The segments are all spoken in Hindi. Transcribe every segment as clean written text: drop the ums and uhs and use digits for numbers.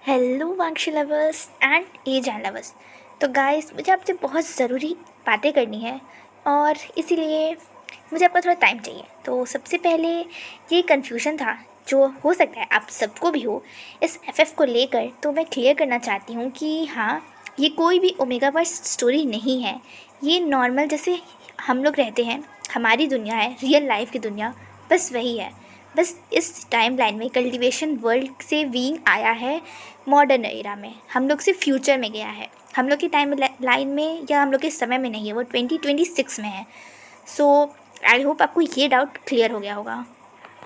हेलो वांगशी लवर्स एंड एज एंड लवर्स। तो गाइस, मुझे आपसे बहुत ज़रूरी बातें करनी है और इसीलिए मुझे आपका थोड़ा टाइम चाहिए। तो सबसे पहले ये कन्फ्यूज़न था जो हो सकता है आप सबको भी हो इस एफएफ को लेकर, तो मैं क्लियर करना चाहती हूँ कि हाँ, ये कोई भी ओमेगा वर्स स्टोरी नहीं है। ये नॉर्मल जैसे हम लोग रहते हैं, हमारी दुनिया है, रियल लाइफ की दुनिया, बस वही है। बस इस टाइम लाइन में कल्टीवेशन वर्ल्ड से वीइंग आया है मॉडर्न एरा में, हम लोग से फ्यूचर में गया है। हम लोग की टाइम लाइन में या हम लोग के समय में नहीं है, वो 2026 में है। सो आई होप आपको ये डाउट क्लियर हो गया होगा।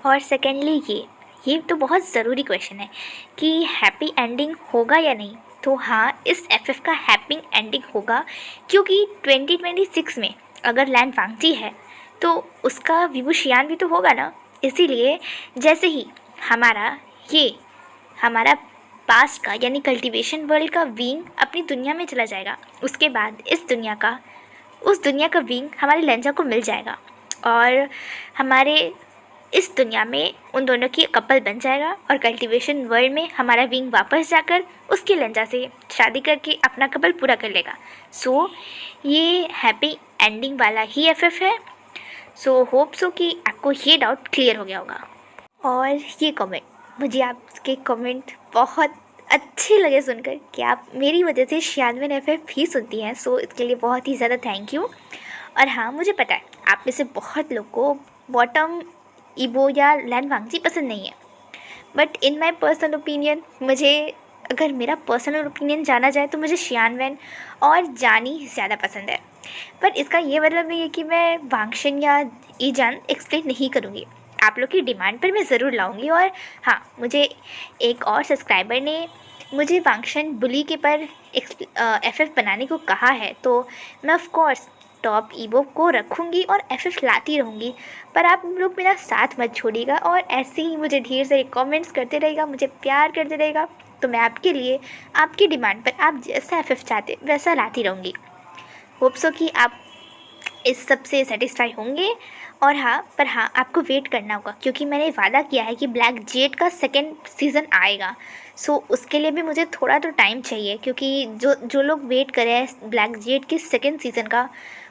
और सेकेंडली ये तो बहुत ज़रूरी क्वेश्चन है कि हैप्पी एंडिंग होगा या नहीं। तो हाँ, इस एफएफ का हैप्पी एंडिंग होगा, क्योंकि 2026 में अगर लैंड वांगची है तो उसका विभूषियान भी तो होगा ना। इसीलिए जैसे ही हमारा ये हमारा पास्ट का यानी कल्टीवेशन वर्ल्ड का विंग अपनी दुनिया में चला जाएगा, उसके बाद उस दुनिया का विंग हमारे लेंजा को मिल जाएगा और हमारे इस दुनिया में उन दोनों की कपल बन जाएगा और कल्टीवेशन वर्ल्ड में हमारा विंग वापस जाकर उसके लेंजा से शादी करके अपना कपल पूरा कर लेगा। सो ये हैप्पी एंडिंग वाला ही एफएफ है। सो होप सो कि आपको ये डाउट क्लियर हो गया होगा। और ये कमेंट, मुझे आपके कमेंट बहुत अच्छे लगे सुनकर कि आप मेरी वजह से 96 एफएफ भी सुनती हैं। सो इसके लिए बहुत ही ज़्यादा थैंक यू। और हाँ, मुझे पता है आप में से बहुत लोग को बॉटम ईबो या लैंड वांगची पसंद नहीं है, but in my personal opinion, मुझे अगर मेरा पर्सनल ओपिनियन जाना जाए तो मुझे शियानवैन और जानी ज़्यादा पसंद है। पर इसका ये मतलब नहीं है कि मैं वांगशन या ईजान एक्सप्लेन नहीं करूँगी। आप लोग की डिमांड पर मैं ज़रूर लाऊंगी। और हाँ, मुझे एक और सब्सक्राइबर ने मुझे वांगशन बुली के पर एफएफ बनाने को कहा है, तो मैं ऑफ कोर्स टॉप ईबो को रखूँगी और एफएफ लाती रहूँगी। पर आप लोग मेरा साथ मत छोड़िएगा और ऐसे ही मुझे ढेर सारे कमेंट्स करते रहेगा, मुझे प्यार करते रहेगा, तो मैं आपके लिए आपकी डिमांड पर आप जैसा एफएफ चाहते वैसा लाती रहूँगी। होप सो कि आप इस सब से सेटिस्फाई होंगे। और हाँ, पर हाँ, आपको वेट करना होगा क्योंकि मैंने वादा किया है कि ब्लैक जेड का सेकेंड सीज़न आएगा। सो उसके लिए भी मुझे थोड़ा तो टाइम चाहिए, क्योंकि जो जो लोग वेट कर रहे हैं ब्लैक जेड के सेकेंड सीज़न का,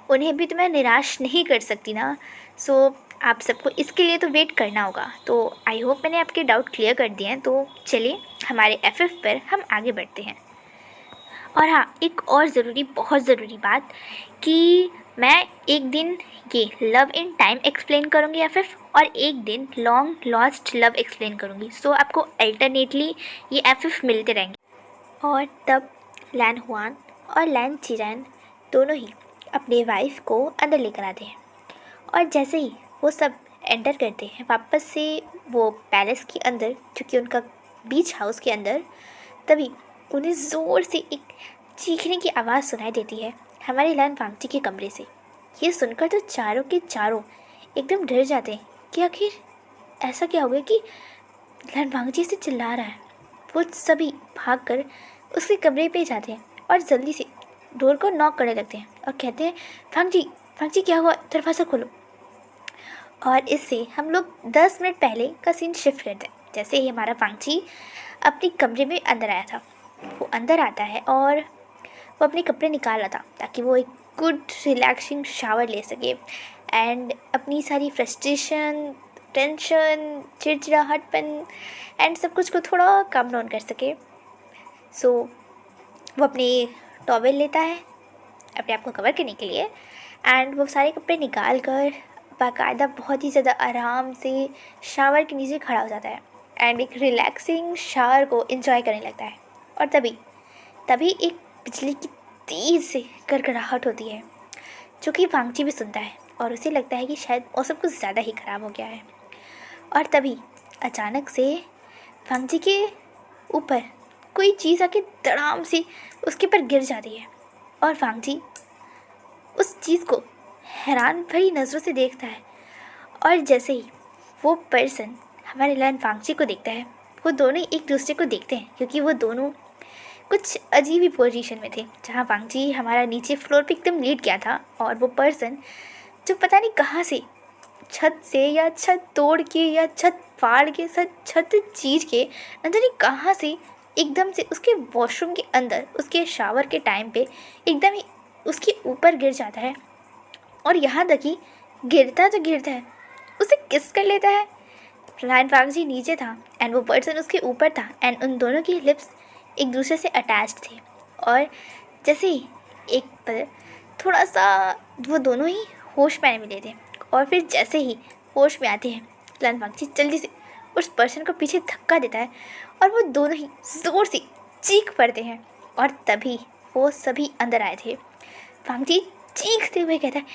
उन्हें भी तो मैं निराश नहीं कर सकती ना। सो आप सबको इसके लिए तो वेट करना होगा। तो आई होप मैंने आपके डाउट क्लियर कर दिए हैं। तो चलिए हमारे एफएफ पर हम आगे बढ़ते हैं। और हाँ, एक और ज़रूरी, बहुत ज़रूरी बात कि मैं एक दिन ये लव इन टाइम एक्सप्लेन करूँगी एफएफ और एक दिन लॉन्ग लॉस्ट लव एक्सप्लेन करूँगी। सो आपको अल्टरनेटली ये एफएफ मिलते रहेंगे। और तब लैन हुआन और लैन चिरैन दोनों ही अपने वाइफ को अंदर लेकर आते हैं और जैसे ही वो सब एंटर करते हैं वापस से वो पैलेस के अंदर, चूँकि उनका बीच हाउस के अंदर, तभी उन्हें ज़ोर से एक चीखने की आवाज़ सुनाई देती है हमारे लैन वांगची के कमरे से। ये सुनकर तो चारों के चारों एकदम डर जाते हैं कि आखिर ऐसा क्या हो गया कि लैन वांगची से चिल्ला रहा है। वो सभी भागकर उसके कमरे पे जाते हैं और जल्दी से डोर को नॉक करने लगते हैं और कहते हैं, वांगची वांगची क्या हुआ, दरवाज़ा खोलो। और इससे हम लोग 10 मिनट पहले का सीन शिफ्ट करते हैं। जैसे ही हमारा वांगची अपने कमरे में अंदर आया था, वो अंदर आता है और वो अपने कपड़े निकाल रहा था ताकि वो एक गुड रिलैक्सिंग शावर ले सके एंड अपनी सारी फ्रस्ट्रेशन, टेंशन, चिड़चिड़ाहटपन एंड सब कुछ को थोड़ा कम डाउन कर सके। सो वो अपने टॉवेल लेता है अपने आप को कवर करने के लिए एंड वो सारे कपड़े निकाल कर बाकायदा बहुत ही ज़्यादा आराम से शावर के नीचे खड़ा हो जाता है एंड एक रिलैक्सिंग शावर को एंजॉय करने लगता है। और तभी तभी एक बिजली की तेज़ से गड़गड़ाहट होती है, जो कि वांगची भी सुनता है और उसे लगता है कि शायद मौसम कुछ ज़्यादा ही ख़राब हो गया है। और तभी अचानक से वांगची के ऊपर कोई चीज़ आके धड़ाम से उसके ऊपर गिर जाती है और वांगची उस चीज़ को हैरान भरी नज़रों से देखता है। और जैसे ही वो पर्सन हमारे लैन वांगची को देखता है, वो दोनों एक दूसरे को देखते हैं क्योंकि वो दोनों कुछ अजीब ही पोजीशन में थे, जहाँ वांगची हमारा नीचे फ्लोर पे एकदम लेट गया था और वो पर्सन जो पता नहीं कहाँ से, छत से या छत तोड़ के या छत फाड़ के छत चीर के न जाने कहाँ से एकदम से उसके वॉशरूम के अंदर उसके शावर के टाइम पे एकदम ही उसके ऊपर गिर जाता है। और यहाँ तक कि गिरता तो गिरता है, उसे किस कर लेता है। लायन वांगजी नीचे था एंड वो पर्सन उसके ऊपर था एंड उन दोनों की लिप्स एक दूसरे से अटैच्ड थे। और जैसे ही एक पल थोड़ा सा वो दोनों ही होश में आने मिले थे, और फिर जैसे ही होश में आते हैं लायन वांगजी जल्दी से उस पर्सन को पीछे धक्का देता है और वो दोनों ही ज़ोर से चीख पड़ते हैं। और तभी वो सभी अंदर आए थे। वांगजी चीखते हुए कहता है,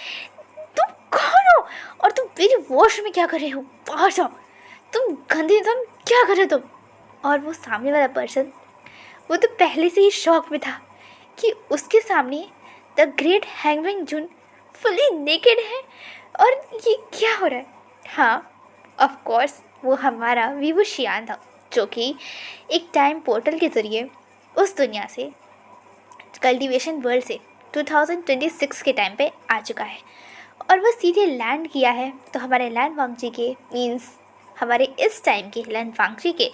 तुम कौन हो और तुम मेरे वॉश में क्या कर रहे हो, बाहर जाओ, तुम गंदे इंसान, क्या कर रहे हो तुम। और वो सामने वाला पर्सन, वो तो पहले से ही शॉक में था कि उसके सामने the great hangman June fully naked है और ये क्या हो रहा है। हाँ, ऑफ कोर्स वो हमारा वीवो शियान था, जो कि एक टाइम पोर्टल के ज़रिए उस दुनिया से कल्टीवेशन वर्ल्ड से 2026 के टाइम पे आ चुका है और वो सीधे लैंड किया है। तो हमारे लायन वांगजी के मीन्स हमारे इस टाइम के लायन वांगजी के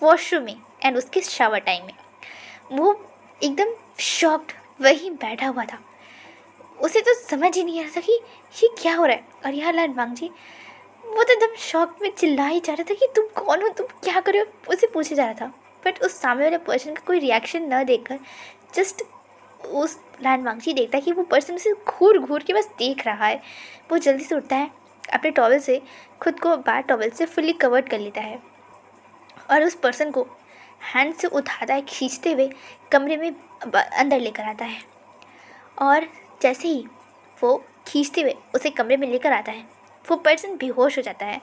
वॉशरूम में एंड उसके शावर टाइम में वो एकदम शॉक्ड वहीं बैठा हुआ था। उसे तो समझ ही नहीं आ रहा था कि ये क्या हो रहा है। और यहाँ लायन वांगजी वो तो एकदम शॉक में चिल्ला ही जा रहा था कि तुम कौन हो, तुम क्या कर रहे हो, उसे पूछे जा रहा था। बट उस सामने वाले पर्सन का कोई रिएक्शन न देखकर जस्ट उस लायन वांगजी देखता है कि वो पर्सन उसे घूर घूर के बस देख रहा है। वो जल्दी से उठता है, अपने टॉवल से खुद को बैड टॉवल से फुल्ली कवर्ड कर लेता है और उस पर्सन को हैंड से उठाता है, खींचते हुए कमरे में अंदर लेकर आता है। और जैसे ही वो खींचते हुए उसे कमरे में लेकर आता है, वो पर्सन बेहोश हो जाता है।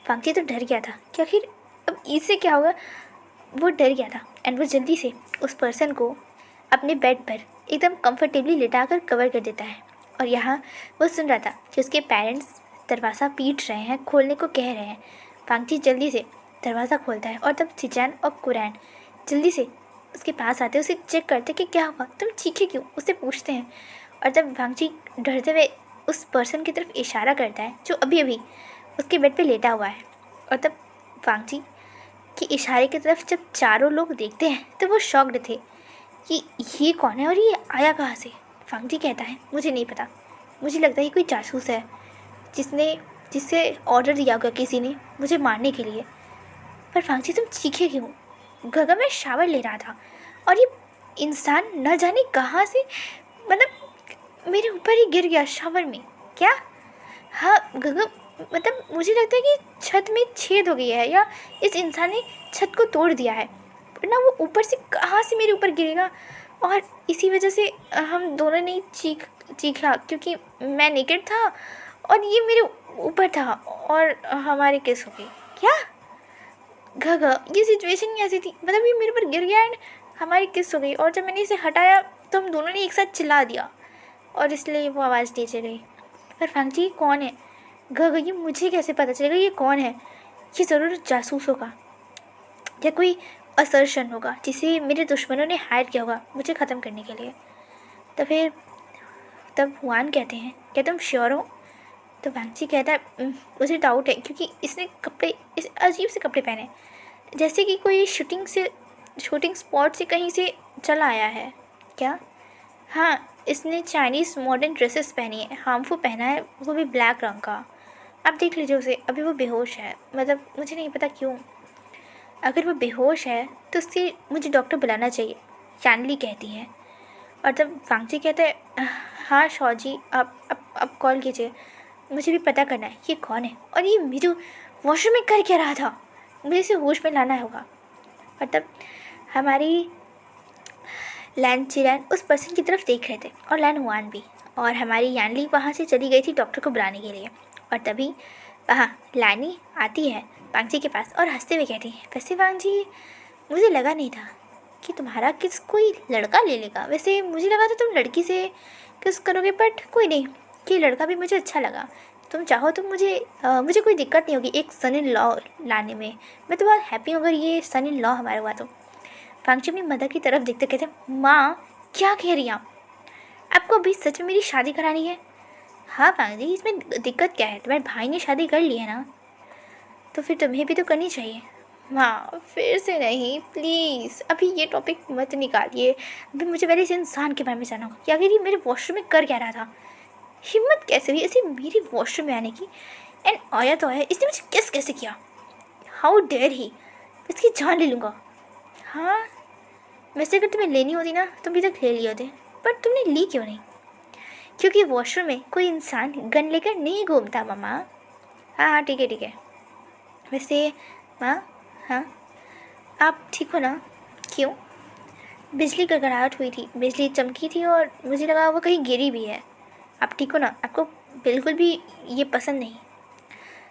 वांगजी तो डर गया था कि आखिर अब इससे क्या होगा, वो डर गया था एंड वो जल्दी से उस पर्सन को अपने बेड पर एकदम कंफर्टेबली लिटाकर कवर कर देता है। और यहाँ वो सुन रहा था कि उसके पेरेंट्स दरवाज़ा पीट रहे हैं, खोलने को कह रहे हैं। वांगजी जल्दी से दरवाज़ा खोलता है और तब सिजान और कुरैन जल्दी से उसके पास आते, उसे चेक करते कि क्या हुआ, तुम चीखे क्यों, उससे पूछते हैं। और तब वांगजी डरते हुए उस पर्सन की तरफ इशारा करता है जो अभी अभी उसके बेड पे लेटा हुआ है। और तब वांगजी के इशारे की तरफ जब चारों लोग देखते हैं तो वो शॉक्ड थे कि ये कौन है और ये आया कहाँ से। वांगजी कहता है, मुझे नहीं पता, मुझे लगता है ये कोई जासूस है जिससे ऑर्डर दिया होगा किसी ने मुझे मारने के लिए। पर वांगजी तुम चीखे क्यों, गगा मैं शावर ले रहा था और ये इंसान न जाने कहाँ से मतलब मेरे ऊपर ही गिर गया शावर में। क्या? हाँ गगा, मतलब मुझे लगता है कि छत में छेद हो गया है या इस इंसान ने छत को तोड़ दिया है, वरना वो ऊपर से कहाँ से मेरे ऊपर गिरेगा। और इसी वजह से हम दोनों ने चीखा क्योंकि मैं नेकेड था और ये मेरे ऊपर था और हमारी किस हो गई। क्या? घ ये सिचुएशन ही ऐसी थी, मतलब ये मेरे ऊपर गिर गया एंड हमारी किस हो गई और जब मैंने इसे हटाया तो हम दोनों ने एक साथ चिल्ला दिया और इसलिए वो आवाज़ नीचे गई। पर वांगजी कौन है? घ ये मुझे कैसे पता चलेगा ये कौन है? ये ज़रूर जासूस होगा या कोई असर्शन होगा जिसे मेरे दुश्मनों ने हायर किया होगा मुझे ख़त्म करने के लिए। तो फिर तब हुआन कहते हैं, क्या तुम श्योर हो? तो वांगजी कहता है, मुझे डाउट है क्योंकि इसने कपड़े इस अजीब से कपड़े पहने जैसे कि कोई शूटिंग स्पॉट से कहीं से चला आया है। क्या? हाँ, इसने चाइनीज़ मॉडर्न ड्रेसेस पहनी है, हार्मफुल पहना है, वो भी ब्लैक रंग का। आप देख लीजिए उसे, अभी वो बेहोश है, मतलब मुझे नहीं पता क्यों। अगर वो बेहोश है तो उससे मुझे डॉक्टर बुलाना चाहिए, चांदली कहती है। और तब वांगजी कहता है, हाँ शॉ जी, आप कॉल कीजिए, मुझे भी पता करना है ये कौन है और ये मेरे वॉशरूम में कर क्या रहा था, मुझे इसे होश में लाना होगा। और तब हमारी लैन चिरैन उस पर्सन की तरफ देख रहे थे और लैन हुआन भी, और हमारी यानली वहाँ से चली गई थी डॉक्टर को बुलाने के लिए। और तभी वहाँ लैनी आती है वांगजी के पास और हंसते हुए कहती है, वैसे वांगजी मुझे लगा नहीं था कि तुम्हारा किस कोई लड़का ले लेगा, वैसे मुझे लगा था तुम लड़की से किस करोगे, बट कोई नहीं, कि लड़का भी मुझे अच्छा लगा। तुम चाहो तो मुझे कोई दिक्कत नहीं होगी एक सन इन लॉ लाने में, मैं तो बहुत हैप्पी हूँ अगर ये सन इन लॉ हमारा हुआ तो। वांगजी अपनी मदर की तरफ देखते कहते, माँ क्या कह रही हैं आपको अभी सच में मेरी शादी करानी है? हाँ वांगजी, इसमें दिक्कत क्या है, तुम्हारे भाई ने शादी कर ली है ना, तो फिर तुम्हें भी तो करनी चाहिए। हाँ, फिर से नहीं, प्लीज़ अभी ये टॉपिक मत निकालिए। अभी मुझे पहले इस इंसान के बारे में जानना होगा कि आखिर ये मेरे वॉशरूम में कर क्या रहा था। हिम्मत कैसे हुई ऐसे मेरे वॉशरूम में आने की। एंड आया तो आया, इसने मुझे किस कैसे किया। हाउ डेयर ही, इसकी जान ले लूँगा। हाँ, वैसे अगर तुम्हें लेनी होती ना तुम अभी तक ले लिए होते, पर तुमने ली क्यों नहीं? क्योंकि वॉशरूम में कोई इंसान गन लेकर नहीं घूमता मम्मा। हाँ हाँ, ठीक है ठीक है। वैसे माँ, हाँ आप ठीक हो ना? क्यों? बिजली गड़गड़ाहट हुई थी, बिजली चमकी थी और मुझे लगा वो कहीं गिरी भी है। आप ठीक हो ना? आपको बिल्कुल भी ये पसंद नहीं?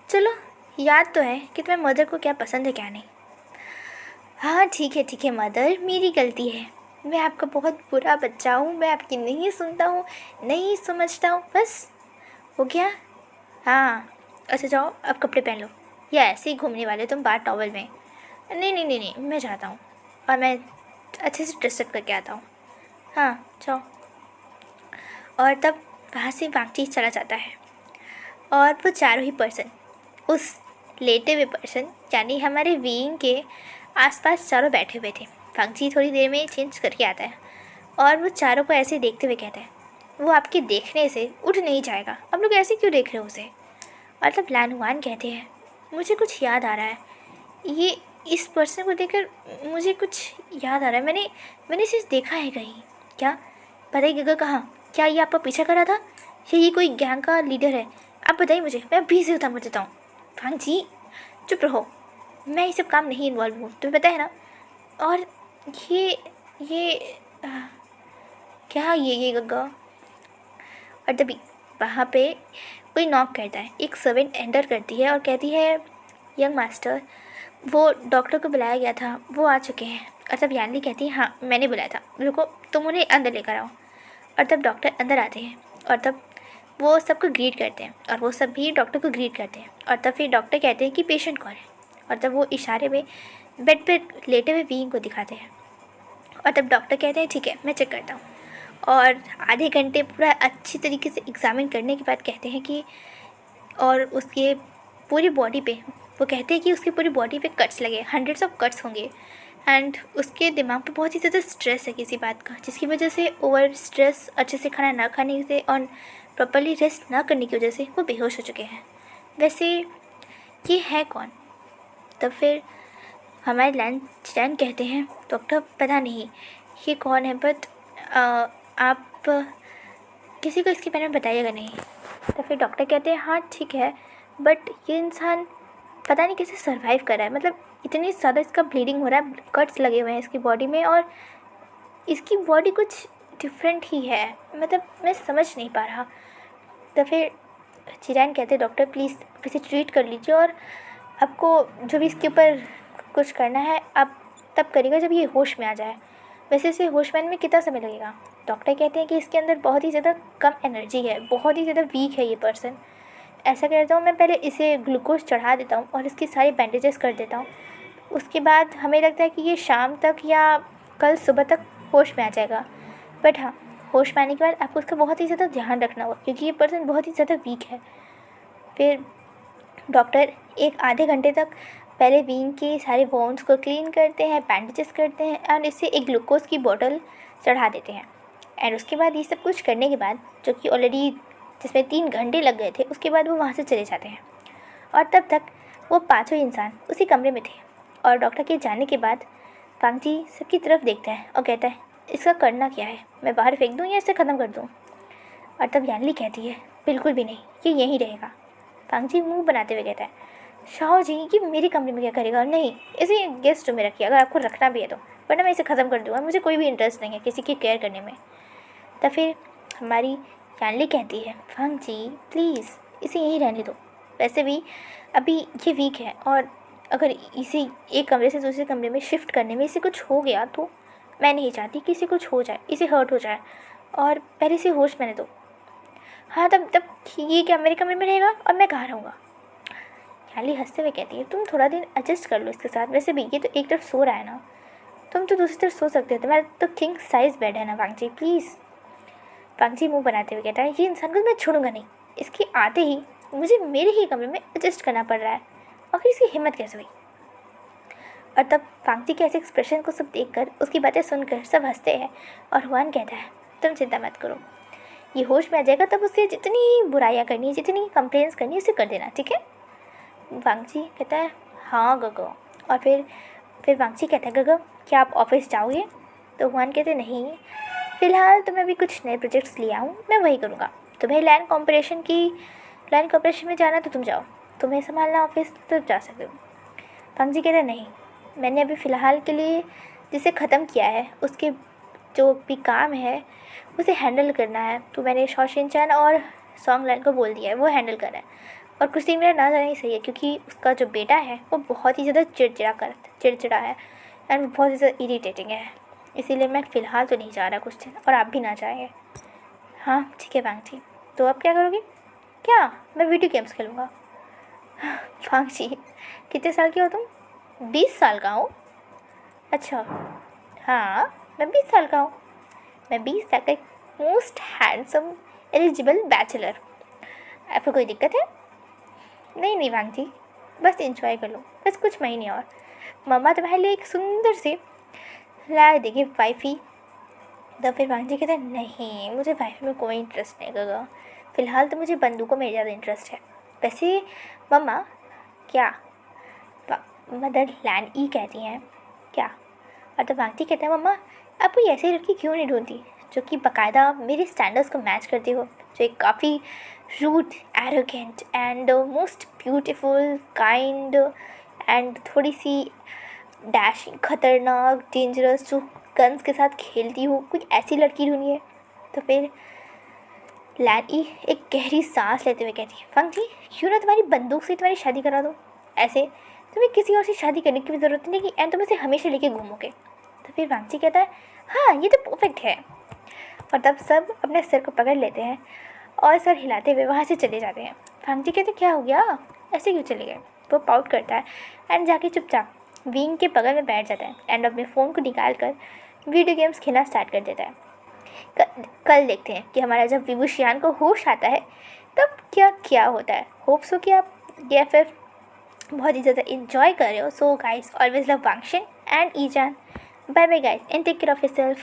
चलो, याद तो है कि तुम्हें मदर को क्या पसंद है क्या नहीं। हाँ ठीक है मदर, मेरी गलती है। मैं आपका बहुत बुरा बच्चा हूँ, मैं आपकी नहीं सुनता हूँ, नहीं समझता हूँ, बस हो गया। हाँ, अच्छा जाओ अब कपड़े पहन लो, या ऐसे ही घूमने वाले तुम बाहर टॉवल में? नहीं नहीं नहीं नहीं, मैं जाता हूँ और मैं अच्छे से ड्रेसअप करके आता हूँ। हाँ जाओ। और तब वहाँ से वाकची चला जाता है और वो चारों ही पर्सन उस लेटे हुए पर्सन यानी हमारे विंग के आसपास चारों बैठे हुए थे। वाकची थोड़ी देर में चेंज करके आता है और वो चारों को ऐसे देखते हुए कहता है, वो आपके देखने से उठ नहीं जाएगा, आप लोग ऐसे क्यों देख रहे हो उसे? और तब लानुआन कहते हैं, मुझे कुछ याद आ रहा है, ये इस पर्सन को देखकर मुझे कुछ याद आ रहा है, मैंने मैंने इसे देखा है कहीं। क्या? बताइएगा कहाँ? क्या ये आपका पीछा कर रहा था या ये कोई गैंग का लीडर है? आप बताइए मुझे, मैं अभी से उतर देता हूँ। भांग जी चुप रहो, मैं ये सब काम नहीं इन्वॉल्व हूँ, तुम्हें पता है ना? और ये आ, क्या ये गग्गा? और तभी वहाँ पे कोई नॉक करता है, एक सर्वेंट एंटर करती है और कहती है, यंग मास्टर, वो डॉक्टर को बुलाया गया था, वो आ चुके हैं। और तब यानली कहती है, हाँ मैंने बुलाया था, रुको तुम उन्हें अंदर लेकर आओ। और तब डॉक्टर अंदर आते हैं और तब वो सबको ग्रीट करते हैं और वो सब भी डॉक्टर को ग्रीट करते हैं। और तब फिर डॉक्टर कहते हैं कि पेशेंट कौन है, और तब वो इशारे में बेड पर लेटे हुए बीइंग को दिखाते हैं। और तब डॉक्टर कहते हैं, ठीक है मैं चेक करता हूँ। और आधे घंटे पूरा अच्छी तरीके से एग्ज़ामिन करने के बाद कहते हैं कि, और उसके पूरी बॉडी पे, वो कहते हैं कि उसकी पूरी बॉडी पे कट्स लगे, हंड्रेड्स ऑफ कट्स होंगे। एंड उसके दिमाग पे बहुत ही ज़्यादा स्ट्रेस है किसी बात का, जिसकी वजह से ओवर स्ट्रेस, अच्छे से खाना ना खाने से और प्रॉपर्ली रेस्ट ना करने की वजह से वो बेहोश हो चुके हैं। वैसे ये है कौन? तब फिर हमारे लैंड कहते हैं, डॉक्टर पता नहीं ये कौन है, बट आप किसी को इसके बारे में बताइएगा नहीं। तो फिर डॉक्टर कहते हैं, हाँ ठीक है, बट ये इंसान पता नहीं कैसे सर्वाइव कर रहा है, मतलब इतनी ज़्यादा इसका ब्लीडिंग हो रहा है, कट्स लगे हुए हैं इसकी बॉडी में, और इसकी बॉडी कुछ डिफरेंट ही है, मतलब मैं समझ नहीं पा रहा। तो फिर चिरैन कहते हैं, डॉक्टर प्लीज़ इसे ट्रीट कर लीजिए, और आपको जो भी इसके ऊपर कुछ करना है आप तब करिएगा जब ये होश में आ जाए। वैसे इसे होश में आने में कितना समय लगेगा? डॉक्टर कहते हैं कि इसके अंदर बहुत ही ज़्यादा कम एनर्जी है, बहुत ही ज़्यादा वीक है ये पर्सन। ऐसा करता हूँ मैं, पहले इसे ग्लूकोज चढ़ा देता हूँ और इसकी सारी बैंडेजेस कर देता हूँ। उसके बाद हमें लगता है कि ये शाम तक या कल सुबह तक होश में आ जाएगा। बट हाँ, होश में आने के बाद आपको उसका बहुत ही ज़्यादा ध्यान रखना होगा, क्योंकि ये पर्सन बहुत ही ज़्यादा वीक है। फिर डॉक्टर एक आधे घंटे तक पहले बीन के सारे वोन्स को क्लीन करते हैं, बैंडेजेस करते हैं, और इसे एक ग्लूकोज की बोतल चढ़ा देते हैं। एंड उसके बाद ये सब कुछ करने के बाद, जो कि ऑलरेडी जिसमें 3 घंटे लग गए थे, उसके बाद वो वहाँ से चले जाते हैं। और तब तक वो पाँचों इंसान उसी कमरे में थे। और डॉक्टर के जाने के बाद पांगजी सबकी तरफ देखता है और कहता है, इसका करना क्या है, मैं बाहर फेंक दूँ या इसे ख़त्म कर दूँ? और तब यानली कहती है, बिल्कुल भी नहीं, ये यहीं रहेगा। पांगजी मुंह बनाते हुए कहता है, शाह जी ये मेरे कमरे में क्या करेगा? नहीं, इसे गेस्ट रूम में रखिए अगर आपको रखना भी है तो, वरना मैं इसे ख़त्म कर दूँगा, मुझे कोई भी इंटरेस्ट नहीं है किसी की केयर करने में। तब फिर हमारी यानली कहती है, फांग जी प्लीज़ इसे यहीं रहने दो, वैसे भी अभी ये वीक है, और अगर इसे एक कमरे से दूसरे कमरे में शिफ्ट करने में इसे कुछ हो गया तो मैं नहीं चाहती कि इसे कुछ हो जाए, इसे हर्ट हो जाए, और पहले से होश मैंने दो। हाँ तब ये क्या मेरे कमरे में रहेगा और मैं कहाँ रहूँगा? याली हंसते हुए कहती है, तुम थोड़ा दिन एडजस्ट कर लो इसके साथ, वैसे भी ये तो एक तरफ सो रहा है ना, तुम तो दूसरी तरफ सो सकते हो, तुम्हारा तो किंग साइज़ बेड है ना पांगजी, प्लीज़। पांगजी मुंह बनाते हुए कहता है, ये इंसान को मैं छोड़ूंगा नहीं, इसके आते ही मुझे मेरे ही कमरे में एडजस्ट करना पड़ रहा है, आखिर इसकी हिम्मत कैसे हुई? और तब वांगची के ऐसे एक्सप्रेशन को सब देखकर, उसकी बातें सुनकर सब हंसते हैं और हुआन कहता है तुम चिंता मत करो, ये होश में आ जाएगा तब उससे जितनी बुराइयाँ करनी है, जितनी कंप्लेंट्स करनी है उसे कर देना, ठीक है। वांगची कहता है हाँ गगो। और फिर वांगची कहता है गगो क्या आप ऑफिस जाओगे? तो हुआन कहते नहीं, फ़िलहाल तो मैं अभी कुछ नए प्रोजेक्ट्स लिया हूँ, मैं वही करूँगा। तुम्हें लैंड कॉम्परेशन में जाना तो तुम जाओ, तुम्हें संभालना ऑफिस तो जा सकते हो। वांगची कहता है नहीं, मैंने अभी फ़िलहाल के लिए जिसे ख़त्म किया है उसके जो भी काम है उसे हैंडल करना है, तो मैंने शॉशिनचैन और सॉन्गलैंड को बोल दिया है, वो हैंडल कर रहा है। और कुछ दिन मेरा ना जाना ही सही है, क्योंकि उसका जो बेटा है वो बहुत ही ज़्यादा चिड़चिड़ा है एंड बहुत ही ज़्यादा इरीटेटिंग है, इसीलिए मैं फ़िलहाल तो नहीं जा रहा कुछ दिन, और आप भी ना जाएंगे। हाँ ठीक है वांगची, तो आप क्या करोगे? क्या? मैं वीडियो गेम्स खेलूँगा। वांगची कितने साल की हो तुम? 20 साल का हूँ। अच्छा हाँ, मैं 20 साल का हूँ। मैं 20 साल का मोस्ट हैंडसम एलिजिबल बैचलर। आपको कोई दिक्कत है? नहीं वांगची, बस इंजॉय कर लो, बस कुछ महीने और। मम्मा तुम्हारे लिए एक सुंदर सी ला देगी वाइफी। तो फिर वांगची कहते हैं नहीं, मुझे वाइफी में कोई इंटरेस्ट नहीं होगा, फ़िलहाल तो मुझे बंदूकों में ज़्यादा इंटरेस्ट है। वैसे मम्मा क्या मदर लैंड ई कहती हैं क्या? और तो वांगची कहते हैं मम्मा आप कोई ऐसी लड़की क्यों नहीं ढूंढती जो कि बाकायदा मेरे स्टैंडर्ड्स को मैच करती हो, जो एक काफ़ी rude, arrogant and most beautiful, kind and थोड़ी सी डैशिंग, खतरनाक, डेंजरस, जो गन्स के साथ खेलती हो, कोई ऐसी लड़की ढूंढिए। तो फिर लैंड ई एक गहरी सांस लेते हुए कहती है वांगची क्यों ना तुम्हारी बंदूक से तुम्हारी शादी करा दो, ऐसे तुम्हें किसी और से शादी करने की भी ज़रूरत नहीं कि एंड तुम इसे हमेशा लेके घूमोगे। तो फिर वांगची कहता है हाँ ये तो परफेक्ट है। और तब सब अपने सिर को पकड़ लेते हैं और सर हिलाते हुए वहाँ से चले जाते हैं। वांगची कहते क्या हो गया, ऐसे क्यों चले गए? वो पाउट करता है एंड जाके चुपचाप विंग के बगल में बैठ जाता है एंड अपने फ़ोन को निकाल कर वीडियो गेम्स खेलना स्टार्ट कर देता है। कल देखते हैं कि हमारा जब विभूषियान को होश आता है तब क्या क्या होता है। होप्स हो कि आप DFF बहुत ही ज़्यादा इंजॉय कर रहे हो। सो गाइस ऑलवेज लव वांगशन एंड ईजान। Bye bye guys and take care of yourself.